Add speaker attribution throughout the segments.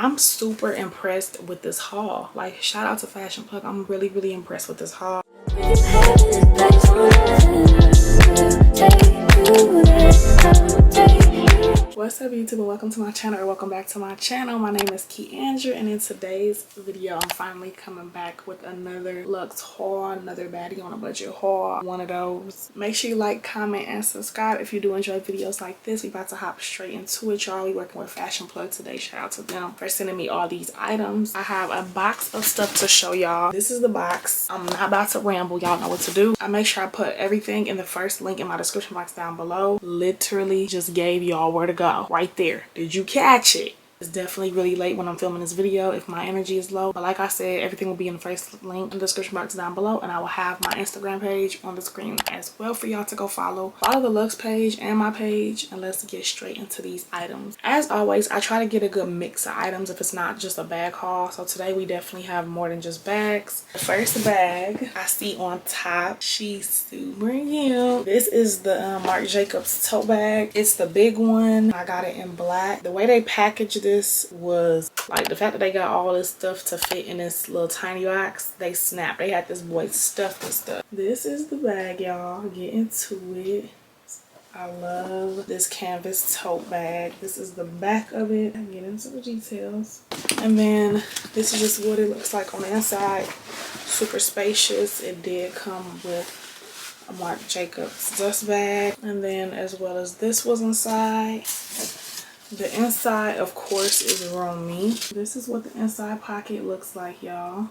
Speaker 1: I'm super impressed with this haul. Like, shout out to Fashion Plug. I'm really impressed with this haul. What's up, YouTube, and welcome to my channel, or welcome back to my channel. My name is Keandra, and in today's video I'm finally coming back with another Lux haul, another baddie on a budget haul, one of those. Make sure you like, comment, and subscribe if you do enjoy videos like this. We about to hop straight into it, y'all. We working with Fashion Plug today. Shout out to them for sending me all these items. I have a box of stuff to show y'all. This is the box. I'm not about to ramble, y'all know what to do. I make sure I put everything in the first link in my description box down below. Literally just gave y'all where to go right there. Did you catch it? It's definitely really late when I'm filming this video if my energy is low, but like I said, everything will be in the first link in the description box down below, and I will have my Instagram page on the screen as well for y'all to go follow the Lux page and my page, and let's get straight into these items. As always, I try to get a good mix of items if it's not just a bag haul, so today we definitely have more than just bags. The first bag I see on top, she's super cute. This is the Marc Jacobs tote bag. It's the big one. I got it in black. The way they packaged this was like the fact that they got all this stuff to fit in this little tiny box. They snapped. They had this boy stuffed with stuff. This is the bag, y'all. Get into it. I love this canvas tote bag. This is the back of it. I get into the details. And then this is just what it looks like on the inside. Super spacious. It did come with a Marc Jacobs dust bag. And then as well as this was inside. The inside, of course, is roomy. This is what the inside pocket looks like, y'all.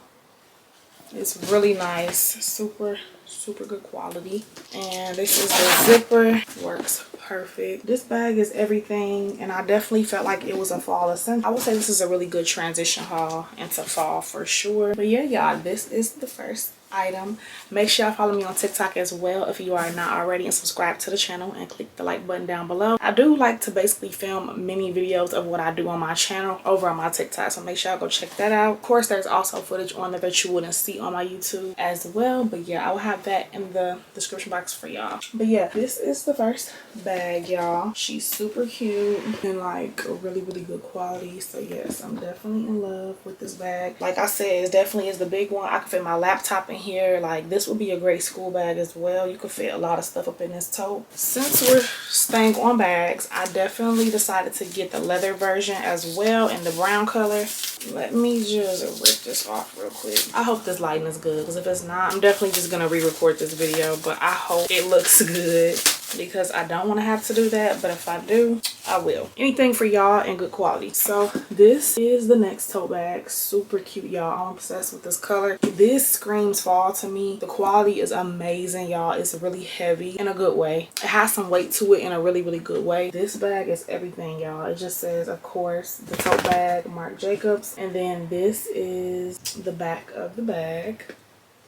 Speaker 1: It's really nice. Super good quality. And this is the zipper. Works perfect. This bag is everything, and I definitely felt like it was a fall essential. I would say this is a really good transition haul into fall for sure. But yeah, y'all, this is the first item. Make sure y'all follow me on TikTok as well if you are not already, and subscribe to the channel and click the like button down below. I do like to basically film mini videos of what I do on my channel over on my TikTok, so make sure y'all go check that out. Of course, there's also footage on there that you wouldn't see on my YouTube as well, but yeah, I will have that in the description box for y'all. But yeah, this is the first bag, y'all. She's super cute and like really good quality, so yes, I'm definitely in love with this bag. Like I said, it definitely is the big one. I can fit my laptop in here. Like, this would be a great school bag as well. You could fit a lot of stuff up in this tote. Since we're staying on bags, I definitely decided to get the leather version as well in the brown color. Let me just rip this off real quick. I hope this lighting is good, because if it's not, I'm definitely just gonna re-record this video, but I hope it looks good, because I don't want to have to do that, but if I do, I will. Anything for y'all in good quality. So this is the next tote bag. Super cute, y'all. I'm obsessed with this color. This screams fall to me. The quality is amazing, y'all. It's really heavy in a good way. It has some weight to it in a really good way. This bag is everything, y'all. It just says, of course, the tote bag, Marc Jacobs, and then this is the back of the bag.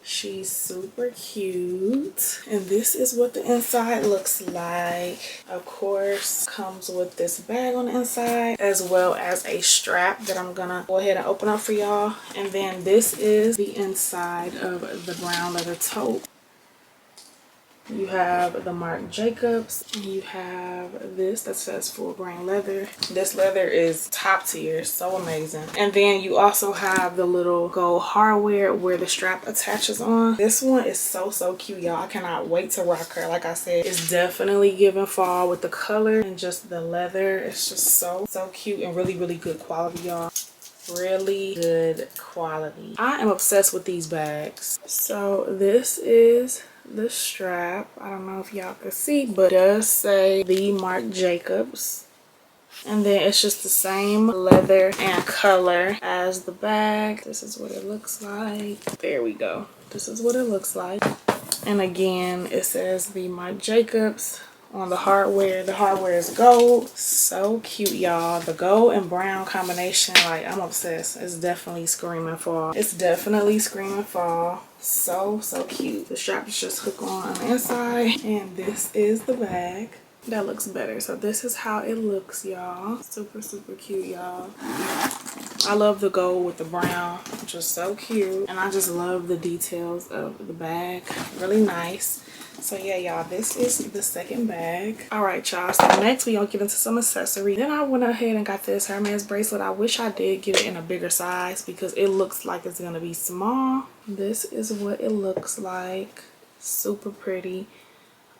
Speaker 1: She's super cute, and this is what the inside looks like. Of course, comes with this bag on the inside, as well as a strap that I'm gonna go ahead and open up for y'all. And then this is the inside of the brown leather tote. You have the Marc Jacobs, and you have this that says full grain leather. This leather is top tier, so amazing. And then you also have the little gold hardware where the strap attaches on. This one is so cute, y'all. I cannot wait to rock her. Like I said, it's definitely giving fall with the color and just the leather. It's just so cute and really good quality, y'all. Really good quality. I am obsessed with these bags. So this is the strap. I don't know if y'all can see, but it does say the Marc Jacobs, and then it's just the same leather and color as the bag. This is what it looks like. There we go. This is what it looks like. And again, it says the Marc Jacobs on the hardware. The hardware is gold. So cute, y'all. The gold and brown combination, like, I'm obsessed. It's definitely screaming fall. It's definitely screaming fall. So cute. The strap is just hook on the inside, and this is the bag. That looks better. So this is how it looks, y'all. Super cute, y'all. I love the gold with the brown. Just so cute. And I just love the details of the bag. Really nice. So yeah, y'all, this is the second bag. All right, y'all, so next we gonna get into some accessories. Then I went ahead and got this Hermes bracelet. I wish I did get it in a bigger size because it looks like it's gonna be small. This is what it looks like. Super pretty.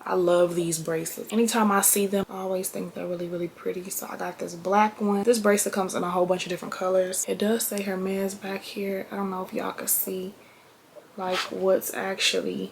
Speaker 1: I love these bracelets. Anytime I see them, I always think they're really, really pretty. So I got this black one. This bracelet comes in a whole bunch of different colors. It does say Hermes back here. I don't know if y'all can see like what's actually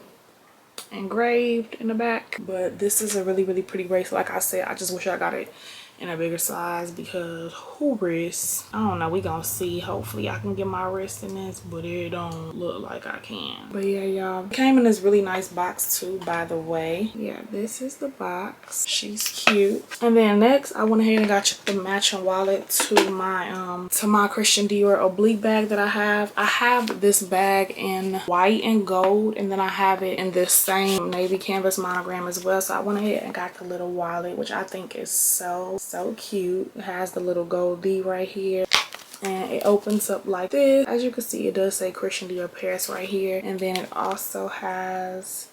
Speaker 1: engraved in the back, but this is a really, really pretty bracelet. Like I said, I just wish I got it in a bigger size because who wrist, I don't know, we gonna see. Hopefully I can get my wrist in this, but it don't look like I can. But yeah, y'all, came in this really nice box too, by the way. Yeah, this is the box. She's cute. And then next I went ahead and got the matching wallet to my Christian Dior oblique bag that I have. I have this bag in white and gold, and then I have it in this same navy canvas monogram as well. So I went ahead and got the little wallet, which I think is so cute. It has the little gold D right here, and it opens up like this. As you can see, it does say Christian Dior Paris right here, and then it also has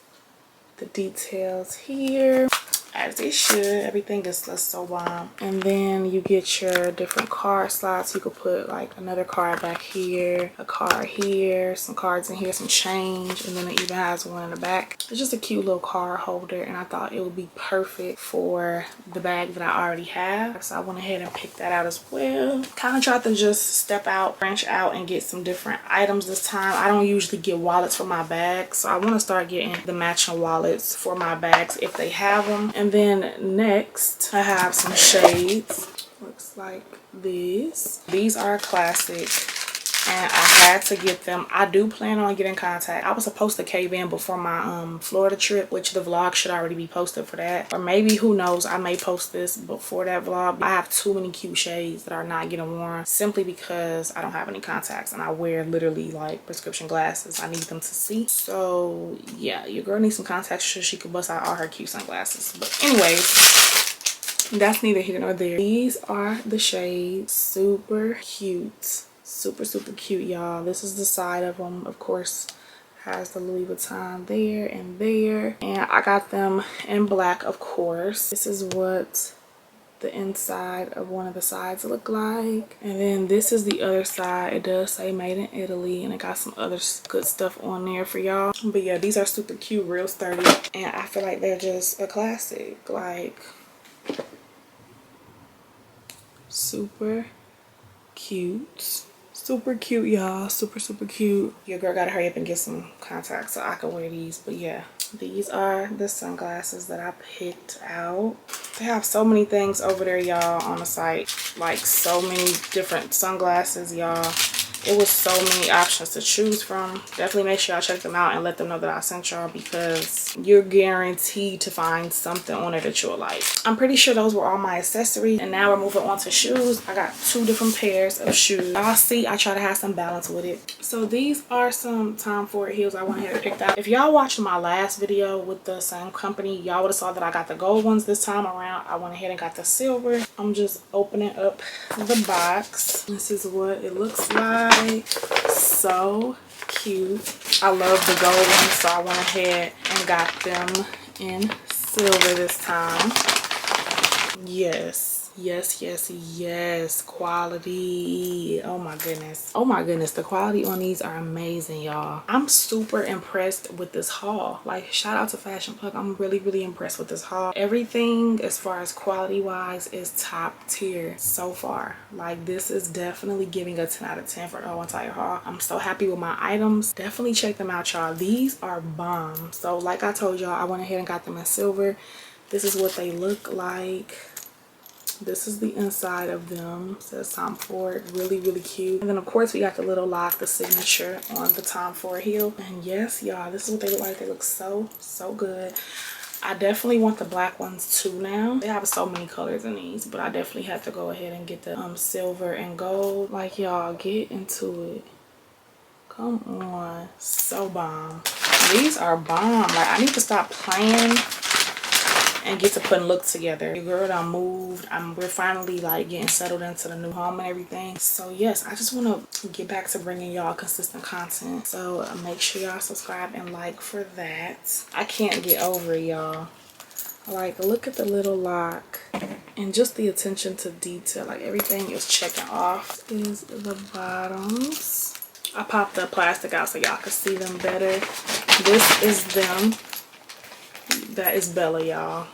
Speaker 1: the details here, as it should. Everything is so bomb. And then you get your different card slots. You could put like another card back here, a card here, some cards in here, some change, and then it even has one in the back. It's just a cute little card holder, and I thought it would be perfect for the bag that I already have. So I went ahead and picked that out as well. Kind of tried to just step out, branch out, and get some different items this time. I don't usually get wallets for my bags, so I want to start getting the matching wallets for my bags if they have them. And then next I have some shades. Looks like this. These are a classic, and I had to get them. I do plan on getting contact. I was supposed to cave in before my Florida trip, which the vlog should already be posted for that, or maybe, who knows, I may post this before that vlog. I have too many cute shades that are not getting worn simply because I don't have any contacts, and I wear literally like prescription glasses. I need them to see. So yeah, your girl needs some contacts so she could bust out all her cute sunglasses. But anyways, that's neither here nor there. These are the shades. Super cute. Super cute, y'all. This is the side of them. Of course, has the Louis Vuitton there and there, and I got them in black, of course. This is what the inside of one of the sides look like, and then this is the other side. It does say made in Italy, and it got some other good stuff on there for y'all. But yeah, these are super cute, real sturdy, and I feel like they're just a classic. Like, super cute. Super cute, y'all. Super cute. Your girl gotta hurry up and get some contacts so I can wear these. But yeah, these are the sunglasses that I picked out. They have so many things over there, y'all, on the site. Like, so many different sunglasses, y'all. It was so many options to choose from. Definitely make sure y'all check them out and let them know that I sent y'all, because you're guaranteed to find something on it that you'll like. I'm pretty sure those were all my accessories, and now we're moving on to shoes. I got 2 different pairs of shoes. Y'all see, I try to have some balance with it. So these are some Tom Ford heels I went ahead and picked out. If y'all watched my last video with the same company, y'all would have saw that I got the gold ones. This time around, I went ahead and got the silver. I'm just opening up the box. This is what it looks like. So cute. I love the gold ones, so I went ahead and got them in silver this time. Yes, quality. Oh my goodness, the quality on these are amazing, y'all. I'm super impressed with this haul. Like, shout out to Fashion Plug. I'm really impressed with this haul. Everything as far as quality wise is top tier so far. Like, this is definitely giving a 10 out of 10 for the whole entire haul. I'm so happy with my items. Definitely check them out, y'all. These are bomb. So like I told y'all, I went ahead and got them in silver. This is what they look like. This is the inside of them. It says Tom Ford. Really cute. And then of course we got the little lock, the signature on the Tom Ford heel. And yes, y'all, this is what they look like. They look so good. I definitely want the black ones too now. They have so many colors in these, but I definitely have to go ahead and get the silver and gold. Like, y'all, get into it. Come on. So bomb. These are bomb. Like, I need to stop playing and get to putting looks together. Your girl done moved. We're finally like getting settled into the new home and everything. So yes, I just want to get back to bringing y'all consistent content. So make sure y'all subscribe and like for that. I can't get over it, y'all. Like, look at the little lock and just the attention to detail. Like, everything is checking off. Is the bottoms. I popped the plastic out so y'all can see them better. This is them. That is Bella, y'all.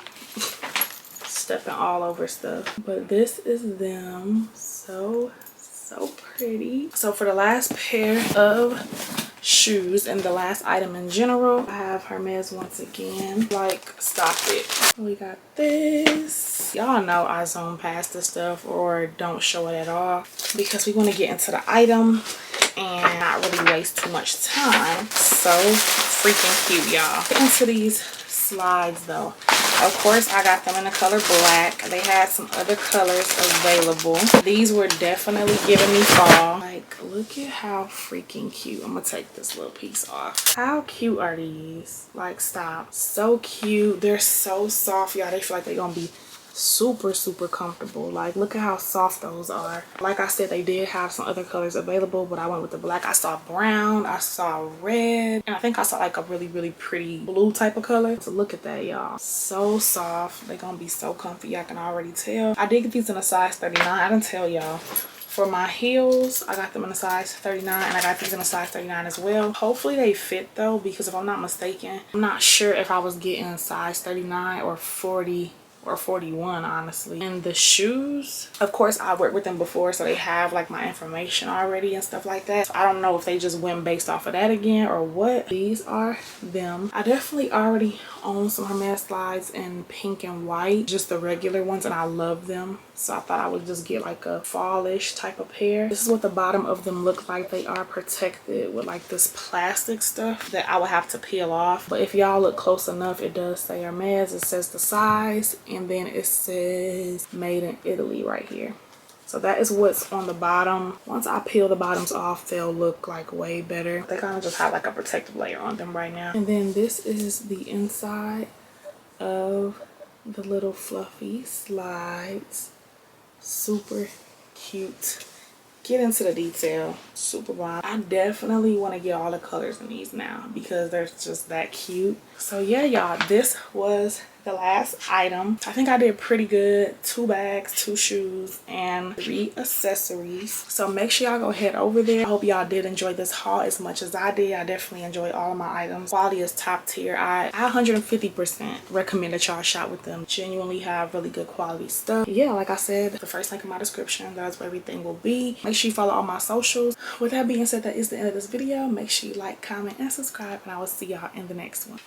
Speaker 1: Stepping all over stuff. But this is them. So pretty. So for the last pair of shoes and the last item in general, I have Hermes once again. Like, stop it. We got this. Y'all know I zone past this stuff or don't show it at all because we want to get into the item and not really waste too much time. So freaking cute, y'all. Get into these slides though. Of course, I got them in the color black. They had some other colors available. These were definitely giving me fall. Like, look at how freaking cute. I'm gonna take this little piece off. How cute are these? Like, stop. So cute. They're so soft, y'all. They feel like they're gonna be super comfortable. Like, look at how soft those are. Like I said, they did have some other colors available, but I went with the black. I saw brown, I saw red, and I think I saw like a really pretty blue type of color. So look at that, y'all. So soft. They're gonna be so comfy. I can already tell. I did get these in a size 39. I didn't tell y'all. For my heels, I got them in a size 39 and I got these in a size 39 as well. Hopefully they fit though, because if I'm not mistaken, I'm not sure if I was getting size 39 or 40 or 41 honestly. And the shoes, of course I worked with them before, so they have like my information already and stuff like that. So I don't know if they just went based off of that again or what. These are them. I definitely already own some Hermes slides in pink and white, just the regular ones, and I love them. So I thought I would just get like a fallish type of pair. This is what the bottom of them look like. They are protected with like this plastic stuff that I would have to peel off. But if y'all look close enough, it does say Hermes. It says the size, and then it says made in Italy right here. So that is what's on the bottom. Once I peel the bottoms off, they'll look like way better. They kind of just have like a protective layer on them right now. And then this is the inside of the little fluffy slides. Super cute. Get into the detail. Super bomb. I definitely want to get all the colors in these now because they're just that cute. So yeah, y'all, this was the last item. I think I did pretty good. 2 bags, 2 shoes, and 3 accessories. So make sure y'all go head over there. I hope y'all did enjoy this haul as much as I did. I definitely enjoyed all of my items. Quality is top tier. I 150% recommend that y'all shop with them. Genuinely have really good quality stuff. Yeah, like I said, the first link in my description, that's where everything will be. Make sure you follow all my socials. With that being said, that is the end of this video. Make sure you like, comment, and subscribe, and I will see y'all in the next one.